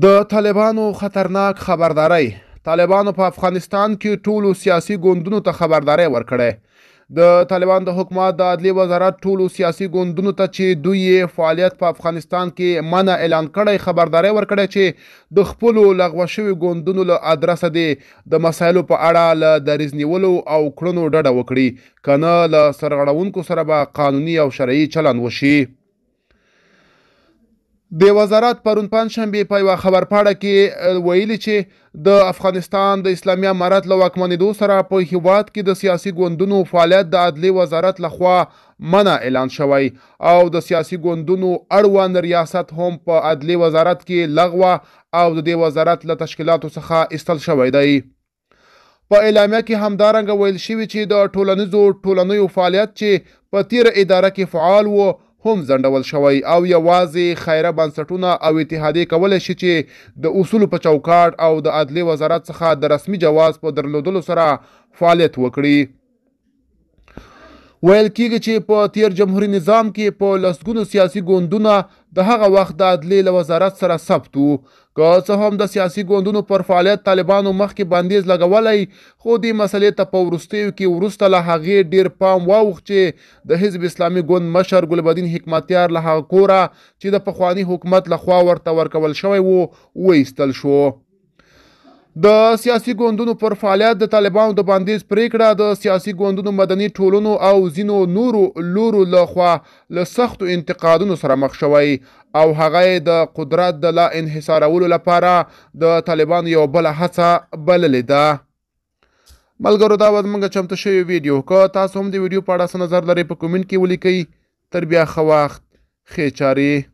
د طالبانو خطرناک خبرداری. طالبانو په افغانستان کې ټولو سیاسي ګوندونو ته خبرداری ورکړی. د طالبان د حکومت د عدلیې وزارت ټولو سیاسي ګوندونو ته چې دوی فعالیت په افغانستان کې منع اعلان کړی خبرداری ورکړی چې د خپلو لغوه شوي ګوندونو له ادرسه د مسایلو په اړه له دریځ نیولو او کړنو ډډه وکړي، کنه له سرغړونکو سره به قانوني او شرعي چلند وشي. د وزارت پرون پنجشنبې په یوه خبرپاڼه کې ویلي چې د افغانستان د اسلامي امارت له واکمنېدو سره په هیواد کې د سیاسي ګوندونو فعالیت د عدلیې وزارت لخوا منع اعلان شوی او د سیاسي ګوندونو اړوند ریاست هم په عدلیې وزارت کې لغوه او د دې وزارت له تشکیلاتو څخه ایستل شوی دی. په اعلامیه کې همدارنګه ویل شوي چې د ټولنیزو فعالیت چې په تیره اداره کې فعال و هم ځنډول شوی او یوازې خیره بنسټونه او اتحادیې کولی شي چې د اصولو په چوکاټ او د عدلیې وزارت څخه د رسمي جواز په درلودلو سره فعالیت وکړي. ویل کېږي چې په تیر جمهوري نظام کې په لسګونو سیاسي ګوندونه د هغه وخت د عدلیې له وزارت سره ثبت وو. که څه هم د سیاسي ګوندونو پر فعالیت طالبانو مخکې بندیز لګولی، خو دې مسلې ته په وروستیو کې وروسته له هغې ډیر پام واوښت چې د حزب اسلامي ګوند مشر ګلبدین حکمتیار له هغه کوره چې د پخواني حکومت لخوا ورته ورکول شوی و وایستل شو. د سیاسي ګوندونو پر فعالیت د طالبانو د بندیز پریکړه د سیاسي ګوندونو مدني ټولنو او ځینو نورو لورو لخوا له سختو انتقادونو سره مخ شوی او هغه یې د قدرت د لا انحصارولو لپاره د طالبانو یو بله هڅه بللې ده. ملګرو، دا به زموږ چمتو شوی ویډیو. که تاسو هم د ویډیو په اړه څه نظر لرئ په کومنټ کې ولیکئ. تر بیا ښه وخت، ښې چارې.